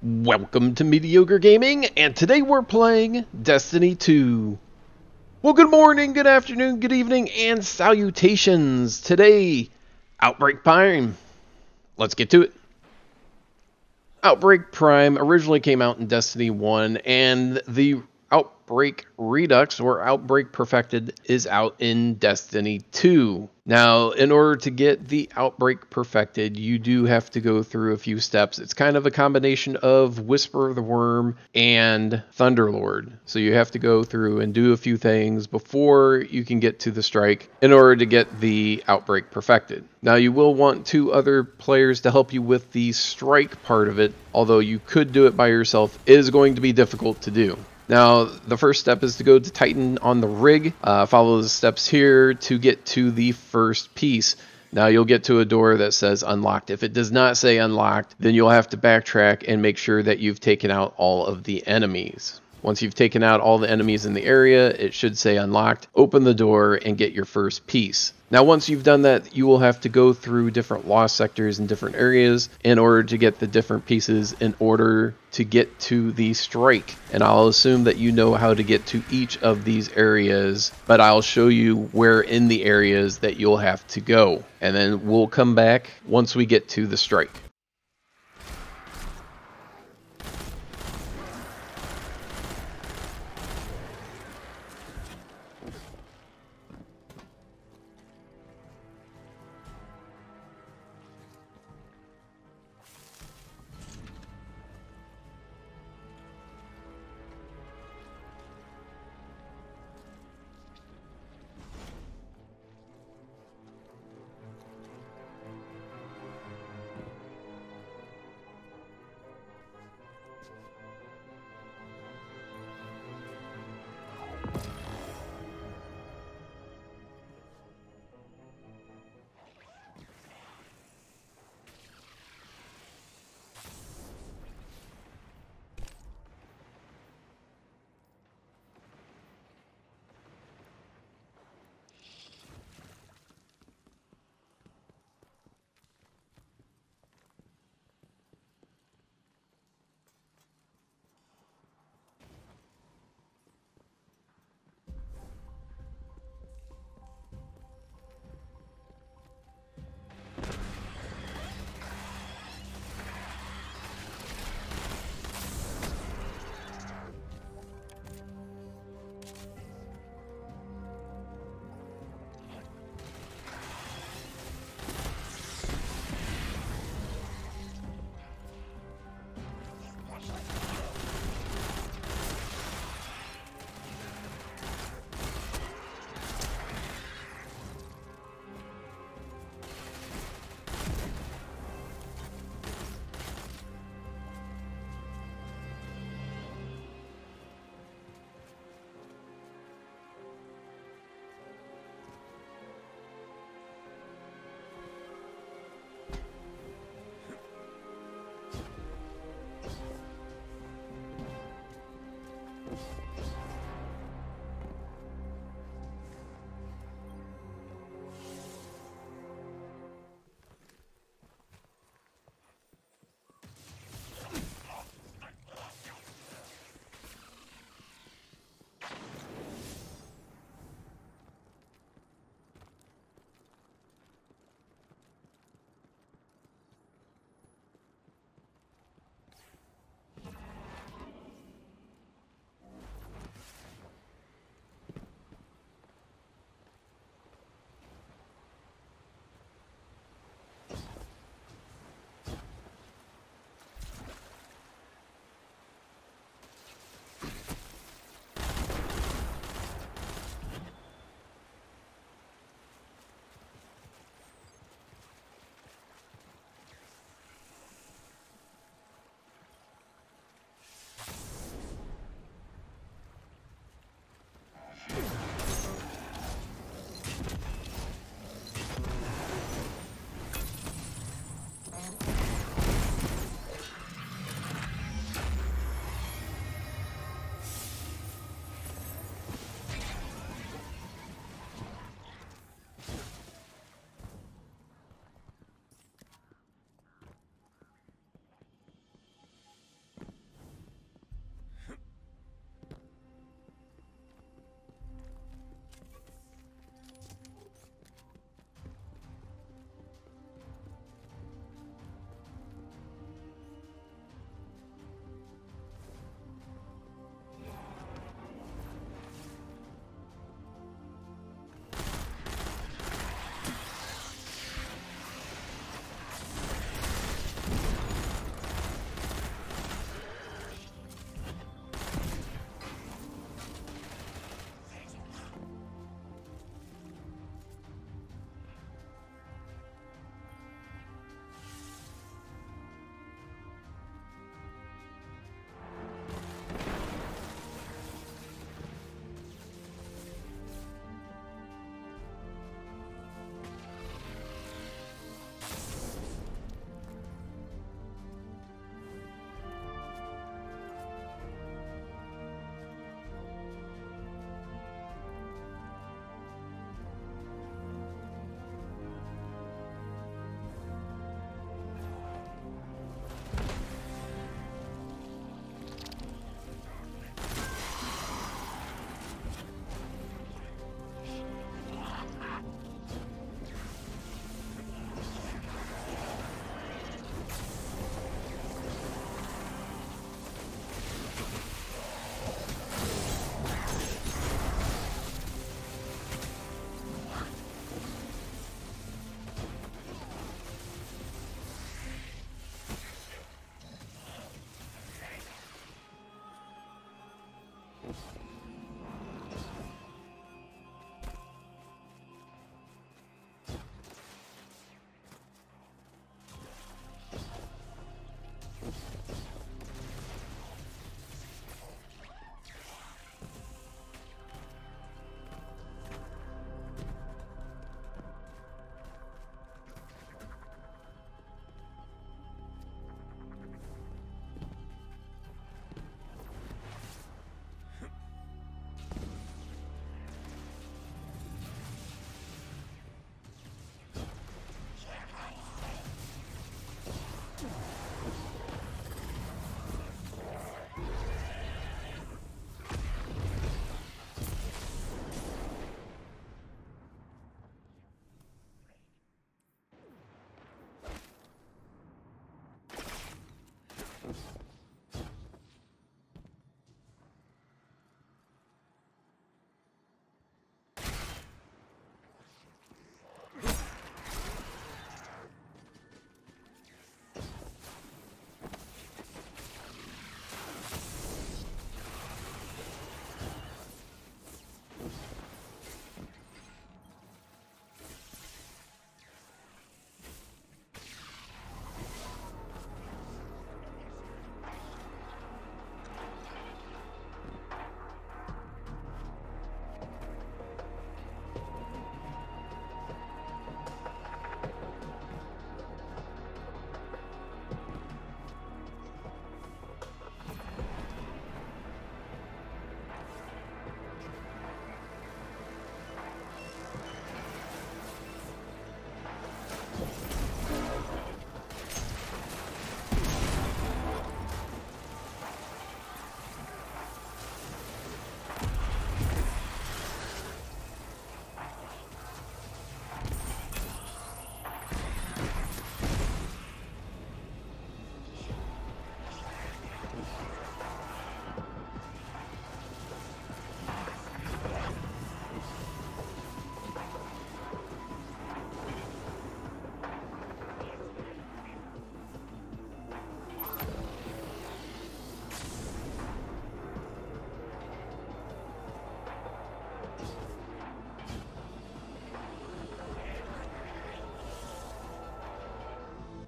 Welcome to Mediocre Gaming, and today we're playing Destiny 2. Well, good morning, good afternoon, good evening, and salutations. Today, Outbreak Prime. Let's get to it. Outbreak Prime originally came out in Destiny 1, and the Outbreak Redux, or Outbreak Perfected, is out in Destiny 2. Now, in order to get the Outbreak Perfected, you do have to go through a few steps. It's kind of a combination of Whisper of the Worm and Thunderlord. So you have to go through and do a few things before you can get to the strike in order to get the Outbreak Perfected. Now, you will want two other players to help you with the strike part of it, although you could do it by yourself. It is going to be difficult to do. Now, the first step is to go to Titan on the rig. Follow the steps here to get to the first piece. Now, you'll get to a door that says unlocked. If it does not say unlocked, then you'll have to backtrack and make sure that you've taken out all of the enemies. Once you've taken out all the enemies in the area, it should say unlocked. Open the door and get your first piece. Now, once you've done that, you will have to go through different lost sectors in different areas in order to get the different pieces in order to get to the strike. And I'll assume that you know how to get to each of these areas, but I'll show you where in the areas that you'll have to go. And then we'll come back once we get to the strike.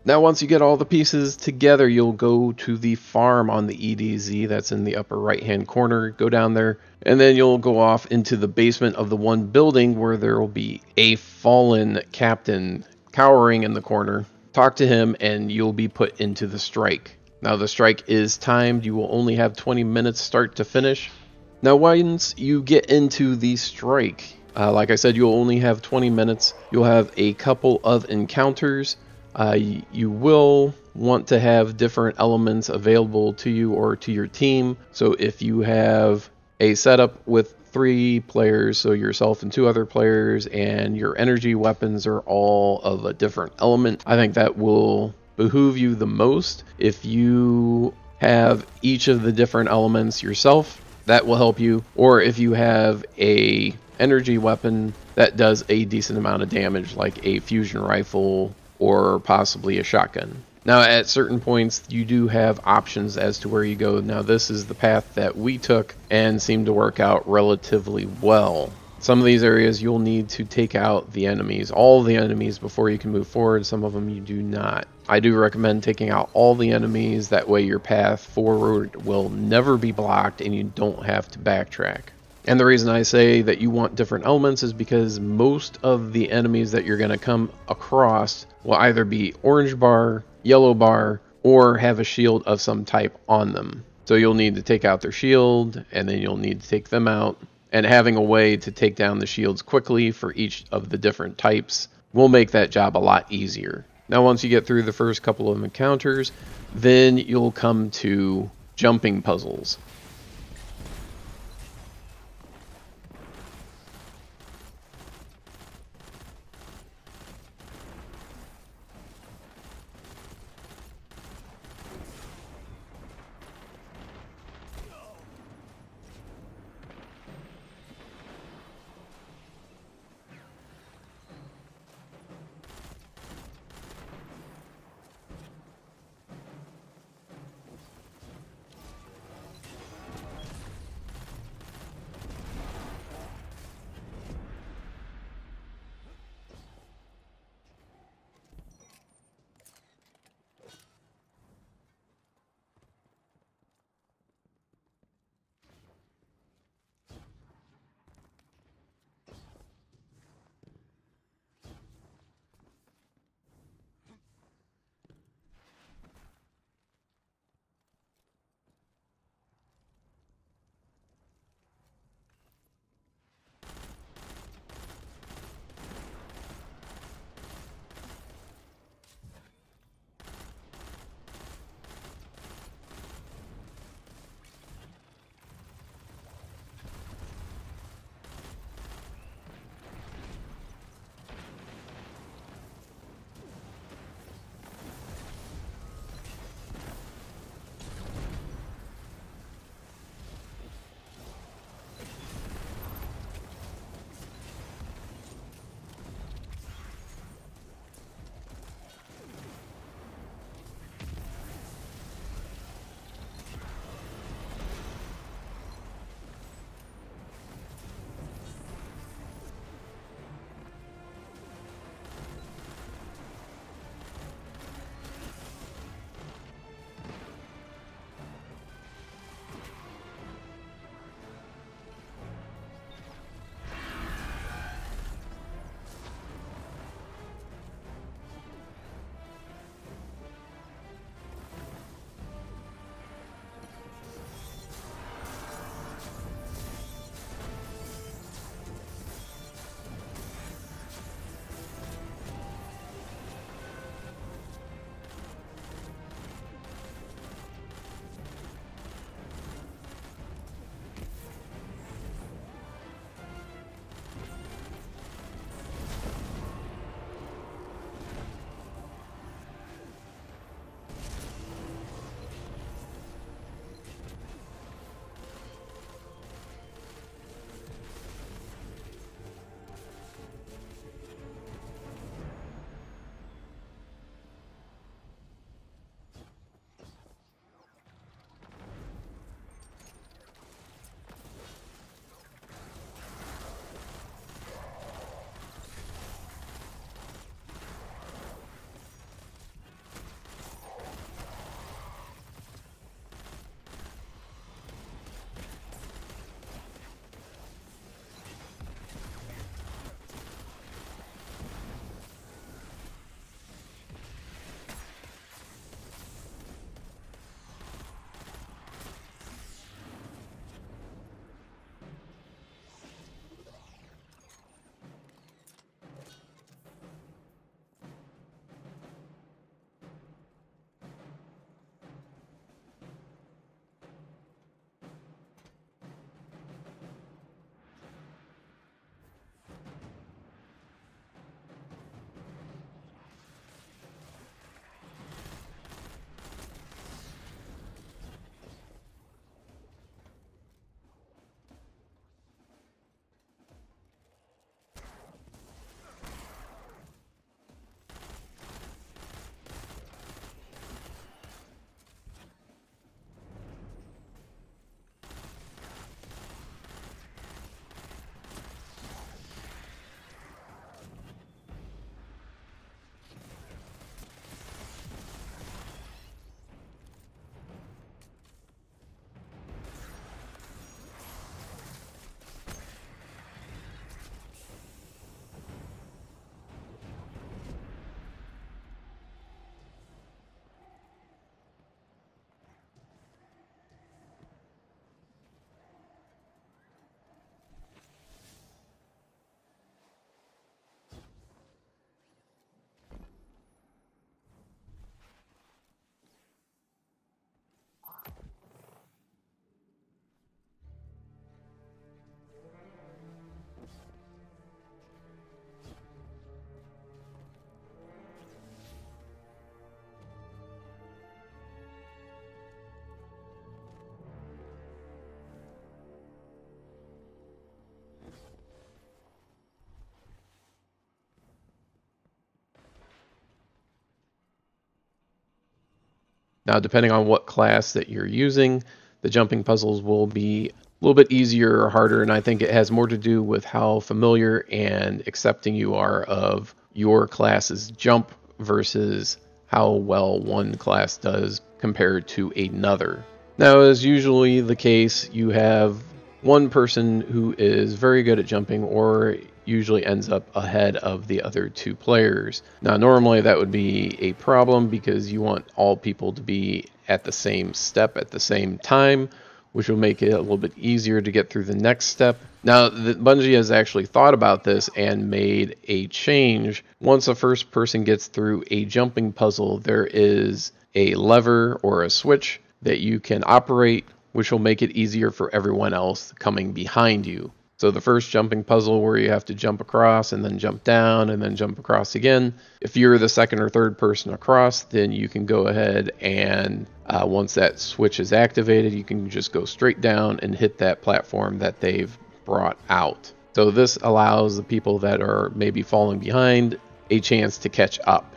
Now, once you get all the pieces together, you'll go to the farm on the EDZ that's in the upper right-hand corner. Go down there, and then you'll go off into the basement of the one building where there will be a fallen captain cowering in the corner. Talk to him, and you'll be put into the strike. Now, the strike is timed. You will only have 20 minutes start to finish. Now, once you get into the strike, like I said, you'll only have 20 minutes. You'll have a couple of encounters. You will want to have different elements available to you or to your team. So if you have a setup with 3 players, so yourself and 2 other players, and your energy weapons are all of a different element, I think that will behoove you the most. If you have each of the different elements yourself, that will help you. Or if you have a energy weapon that does a decent amount of damage, like a fusion rifle or possibly a shotgun. Now, at certain points, you do have options as to where you go. Now, this is the path that we took and seemed to work out relatively well. Some of these areas you'll need to take out the enemies, all the enemies, before you can move forward. Some of them you do not. I do recommend taking out all the enemies. That way your path forward will never be blocked and you don't have to backtrack. And the reason I say that you want different elements is because most of the enemies that you're going to come across will either be orange bar, yellow bar, or have a shield of some type on them. So you'll need to take out their shield, and then you'll need to take them out. And having a way to take down the shields quickly for each of the different types will make that job a lot easier. Now, once you get through the first couple of encounters, then you'll come to jumping puzzles. Now, depending on what class that you're using, the jumping puzzles will be a little bit easier or harder, and I think it has more to do with how familiar and accepting you are of your class's jump versus how well one class does compared to another. Now, as usually the case, you have one person who is very good at jumping or usually ends up ahead of the other two players. Now, normally that would be a problem because you want all people to be at the same step at the same time, which will make it a little bit easier to get through the next step. Now, Bungie has actually thought about this and made a change. Once a first person gets through a jumping puzzle, there is a lever or a switch that you can operate, which will make it easier for everyone else coming behind you. So the first jumping puzzle where you have to jump across and then jump down and then jump across again, if you're the second or third person across, then you can go ahead and once that switch is activated, you can just go straight down and hit that platform that they've brought out. So this allows the people that are maybe falling behind a chance to catch up.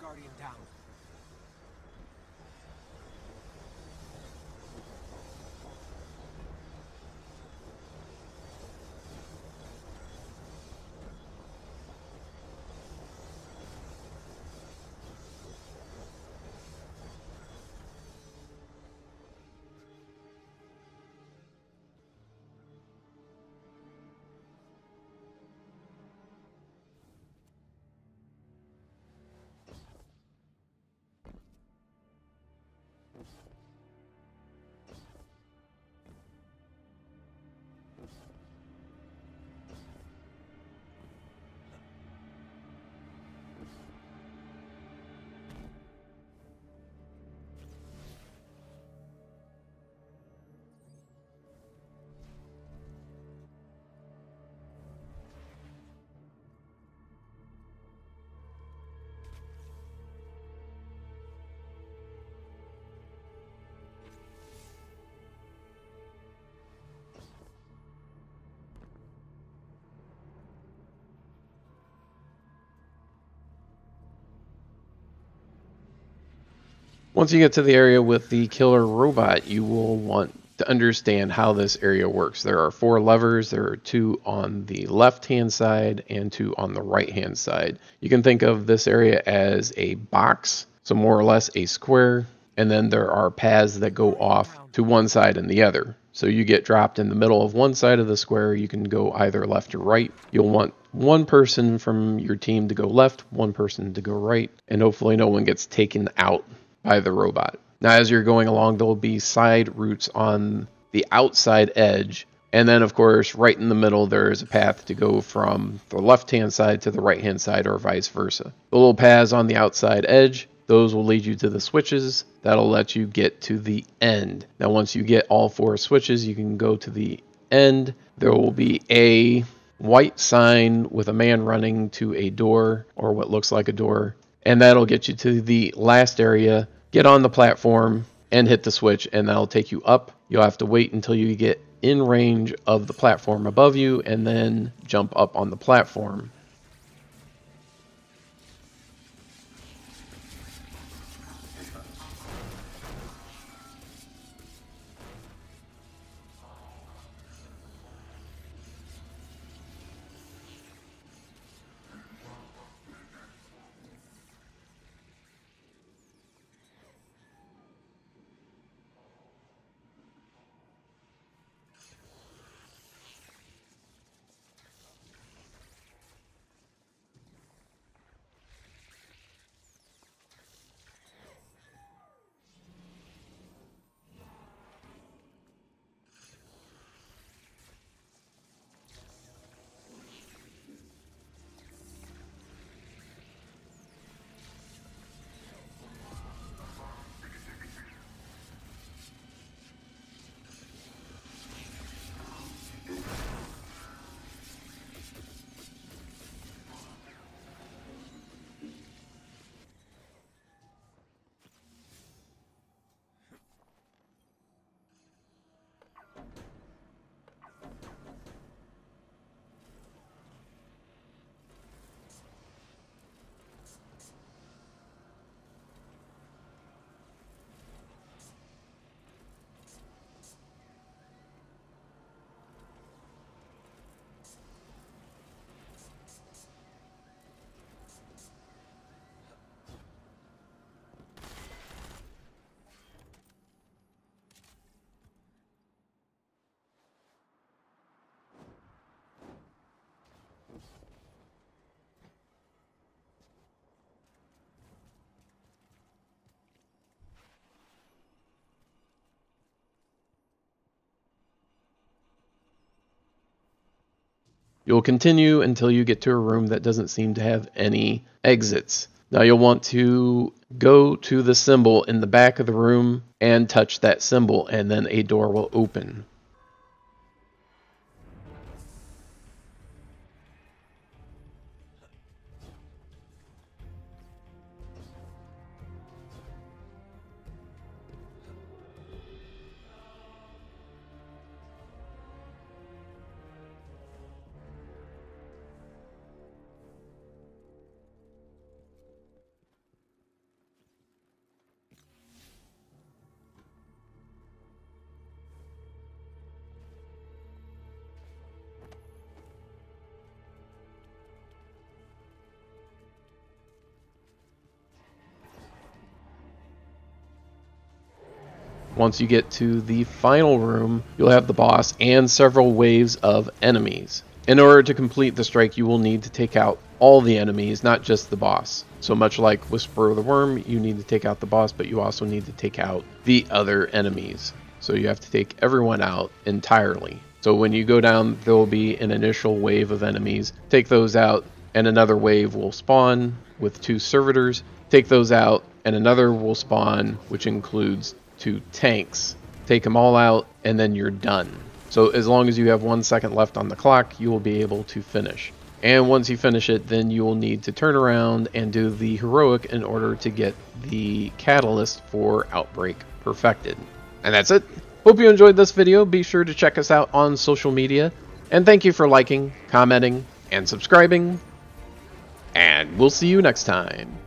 Guardian down. Once you get to the area with the killer robot, you will want to understand how this area works. There are 4 levers. There are 2 on the left-hand side and 2 on the right-hand side. You can think of this area as a box, so more or less a square, and then there are paths that go off to one side and the other. So you get dropped in the middle of one side of the square, you can go either left or right. You'll want one person from your team to go left, one person to go right, and hopefully no one gets taken out by the robot. Now, as you're going along, there'll be side routes on the outside edge. And then, of course, right in the middle, there is a path to go from the left-hand side to the right-hand side or vice versa. The little paths on the outside edge, those will lead you to the switches. That'll let you get to the end. Now, once you get all 4 switches, you can go to the end. There will be a white sign with a man running to a door or what looks like a door. And that'll get you to the last area. Get on the platform and hit the switch, and that'll take you up. You'll have to wait until you get in range of the platform above you and then jump up on the platform. You'll continue until you get to a room that doesn't seem to have any exits. Now you'll want to go to the symbol in the back of the room and touch that symbol, and then a door will open. Once you get to the final room, you'll have the boss and several waves of enemies. In order to complete the strike, you will need to take out all the enemies, not just the boss. So much like Whisper of the Worm, you need to take out the boss, but you also need to take out the other enemies. So you have to take everyone out entirely. So when you go down, there will be an initial wave of enemies. Take those out, and another wave will spawn with 2 servitors. Take those out, and another will spawn, which includes 2 tanks. Take them all out, and then you're done. So as long as you have 1 second left on the clock, you will be able to finish. And once you finish it, then you will need to turn around and do the heroic in order to get the catalyst for Outbreak Perfected. And that's it. Hope you enjoyed this video. Be sure to check us out on social media. And thank you for liking, commenting, and subscribing. And we'll see you next time.